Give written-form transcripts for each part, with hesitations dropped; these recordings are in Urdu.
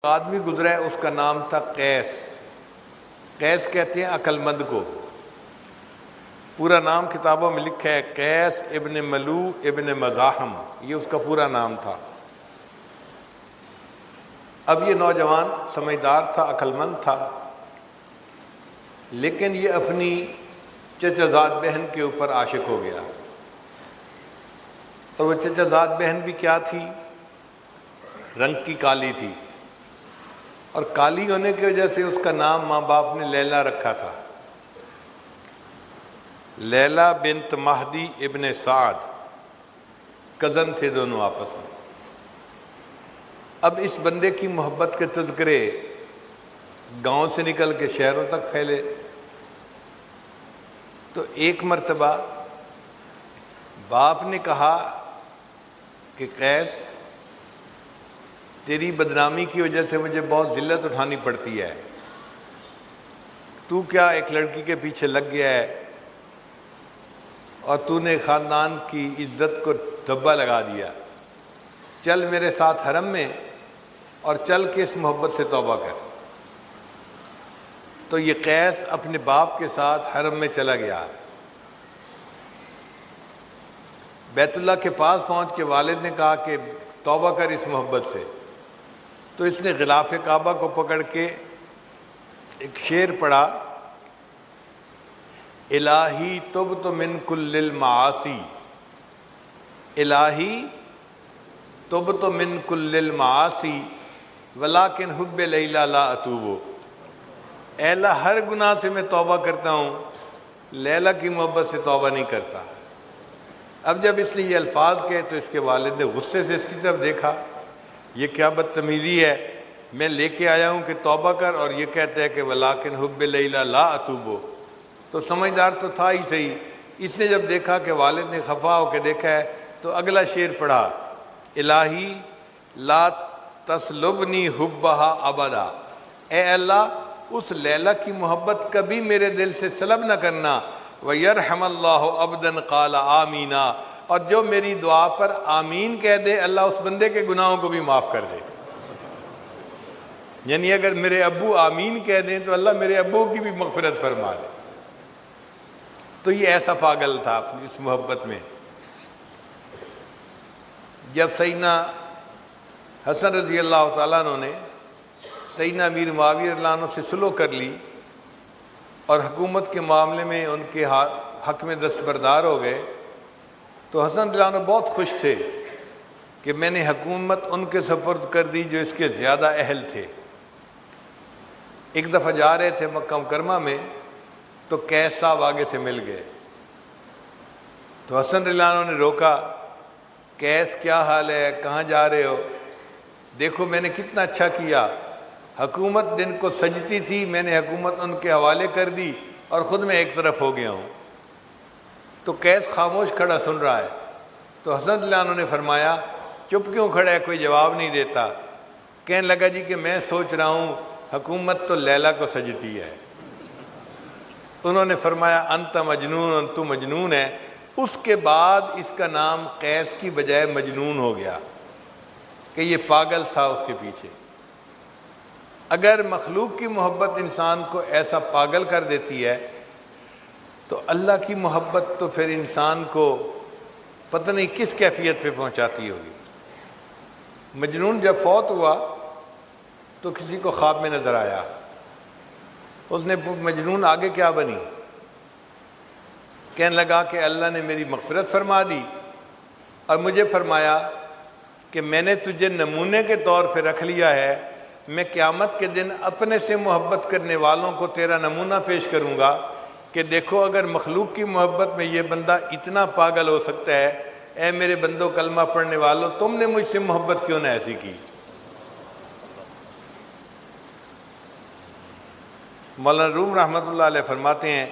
آدمی گزرا ہے، اس کا نام تھا قیس۔ قیس کہتے ہیں عقل مند کو۔ پورا نام کتابوں میں لکھا ہے قیس ابن ملو ابن مزاحم، یہ اس کا پورا نام تھا۔ اب یہ نوجوان سمجھدار تھا، عقل مند تھا، لیکن یہ اپنی چچا زاد بہن کے اوپر عاشق ہو گیا۔ اور وہ چچا زاد بہن بھی کیا تھی؟ رنگ کی کالی تھی، اور کالی ہونے کی وجہ سے اس کا نام ماں باپ نے لیلا رکھا تھا، لیلا بنت مہدی ابن سعد، کزن تھے دونوں آپس میں۔ اب اس بندے کی محبت کے تذکرے گاؤں سے نکل کے شہروں تک پھیلے، تو ایک مرتبہ باپ نے کہا کہ قیس، تیری بدنامی کی وجہ سے مجھے بہت ذلت اٹھانی پڑتی ہے، تو کیا ایک لڑکی کے پیچھے لگ گیا ہے اور تو نے خاندان کی عزت کو دھبا لگا دیا، چل میرے ساتھ حرم میں اور چل کے اس محبت سے توبہ کر۔ تو یہ قیس اپنے باپ کے ساتھ حرم میں چلا گیا۔ بیت اللہ کے پاس پہنچ کے والد نے کہا کہ توبہ کر اس محبت سے، تو اس نے غلاف کعبہ کو پکڑ کے ایک شعر پڑھا، الہی تبت من کل المعاصی، الہی تبت من کل المعاصی ولکن حب لیلا لا اتوب، اے اللہ ہر گناہ سے میں توبہ کرتا ہوں، لیلا کی محبت سے توبہ نہیں کرتا۔ اب جب اس نے یہ الفاظ کہے تو اس کے والد نے غصے سے اس کی طرف دیکھا، یہ کیا بدتمیزی ہے، میں لے کے آیا ہوں کہ توبہ کر اور یہ کہتا ہے کہ ولیکن حب لیلا لا اتوب۔ تو سمجھدار تو تھا ہی صحیح، اس نے جب دیکھا کہ والد نے خفا ہو کے دیکھا ہے تو اگلا شعر پڑھا، الہی لا تسلبنی حبہا ابدا، اے اللہ اس لیلا کی محبت کبھی میرے دل سے سلب نہ کرنا، وَيَرْحَمَ اللَّهُ عَبْدًا قَالَ آمِينَ، اور جو میری دعا پر آمین کہہ دے اللہ اس بندے کے گناہوں کو بھی معاف کر دے۔ یعنی اگر میرے ابو آمین کہہ دیں تو اللہ میرے ابو کی بھی مغفرت فرما دے۔ تو یہ ایسا پاگل تھا اپنی اس محبت میں۔ جب سیدنا حسن رضی اللہ تعالیٰ عنہ نے سیدنا امیر معاویہ رضی اللہ عنہ سے صلح کر لی اور حکومت کے معاملے میں ان کے حق میں دستبردار ہو گئے، تو حسن رضی اللہ عنہ بہت خوش تھے کہ میں نے حکومت ان کے سپرد کر دی جو اس کے زیادہ اہل تھے۔ ایک دفعہ جا رہے تھے مکہ مکرمہ میں تو قیس صاحب آگے سے مل گئے، تو حسن رضی اللہ عنہ نے روکا، قیس کیا حال ہے، کہاں جا رہے ہو؟ دیکھو میں نے کتنا اچھا کیا، حکومت دن کو سجتی تھی، میں نے حکومت ان کے حوالے کر دی اور خود میں ایک طرف ہو گیا ہوں۔ تو قیس خاموش کھڑا سن رہا ہے، تو حسن رضی اللہ عنہ نے فرمایا چپ کیوں کھڑا ہے، کوئی جواب نہیں دیتا؟ کہنے لگا جی کہ میں سوچ رہا ہوں حکومت تو لیلا کو سجتی ہے۔ انہوں نے فرمایا انت مجنون، تو مجنون ہے۔ اس کے بعد اس کا نام قیس کی بجائے مجنون ہو گیا کہ یہ پاگل تھا اس کے پیچھے۔ اگر مخلوق کی محبت انسان کو ایسا پاگل کر دیتی ہے تو اللہ کی محبت تو پھر انسان کو پتہ نہیں کس کیفیت پہ پہنچاتی ہوگی۔ مجنون جب فوت ہوا تو کسی کو خواب میں نظر آیا، اس نے مجنون آگے کیا بنی؟ کہنے لگا کہ اللہ نے میری مغفرت فرما دی اور مجھے فرمایا کہ میں نے تجھے نمونے کے طور پہ رکھ لیا ہے، میں قیامت کے دن اپنے سے محبت کرنے والوں کو تیرا نمونہ پیش کروں گا کہ دیکھو اگر مخلوق کی محبت میں یہ بندہ اتنا پاگل ہو سکتا ہے، اے میرے بندوں کلمہ پڑھنے والوں تم نے مجھ سے محبت کیوں نہ ایسی کی۔ مولانا روم رحمۃ اللہ علیہ فرماتے ہیں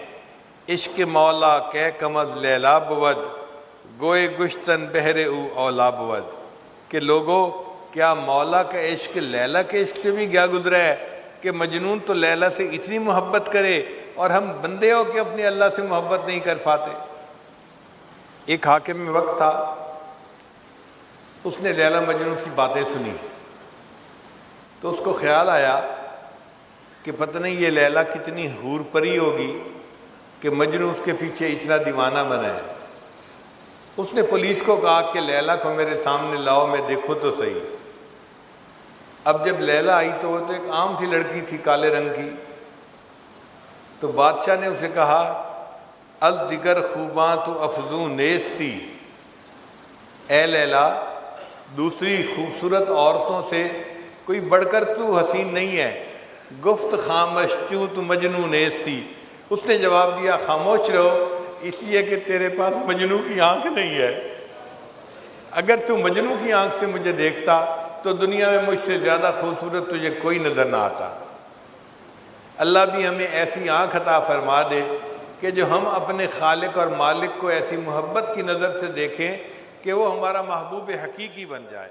عشق مولا کہ کمز لیلا بود، گوئے گشتن بہر او اولا بود، کہ لوگوں کیا مولا کا عشق لیلا کے عشق سے بھی گیا گزرا ہے کہ مجنون تو لیلا سے اتنی محبت کرے اور ہم بندے ہو کہ اپنے اللہ سے محبت نہیں کر پاتے۔ ایک حاکم میں وقت تھا، اس نے لیلا مجنون کی باتیں سنی، تو اس کو خیال آیا کہ پتہ نہیں یہ لیلا کتنی حور پری ہوگی کہ مجنوں اس کے پیچھے اتنا دیوانہ بنا ہے۔ اس نے پولیس کو کہا کہ لیلا کو میرے سامنے لاؤ، میں دیکھو تو صحیح۔ اب جب لیلا آئی تو وہ تو ایک عام سی لڑکی تھی کالے رنگ کی، تو بادشاہ نے اسے کہا الدگر خوباں تو افزوں نیستی، اے لیلا دوسری خوبصورت عورتوں سے کوئی بڑھ کر تو حسین نہیں ہے، گفت خامش چوں تو مجنوں نیستی۔ اس نے جواب دیا خاموش رہو، اس لیے کہ تیرے پاس مجنوں کی آنکھ نہیں ہے، اگر تو مجنوں کی آنکھ سے مجھے دیکھتا تو دنیا میں مجھ سے زیادہ خوبصورت تجھے کوئی نظر نہ آتا۔ اللہ بھی ہمیں ایسی آنکھ عطا فرما دے کہ جو ہم اپنے خالق اور مالک کو ایسی محبت کی نظر سے دیکھیں کہ وہ ہمارا محبوب حقیقی بن جائے۔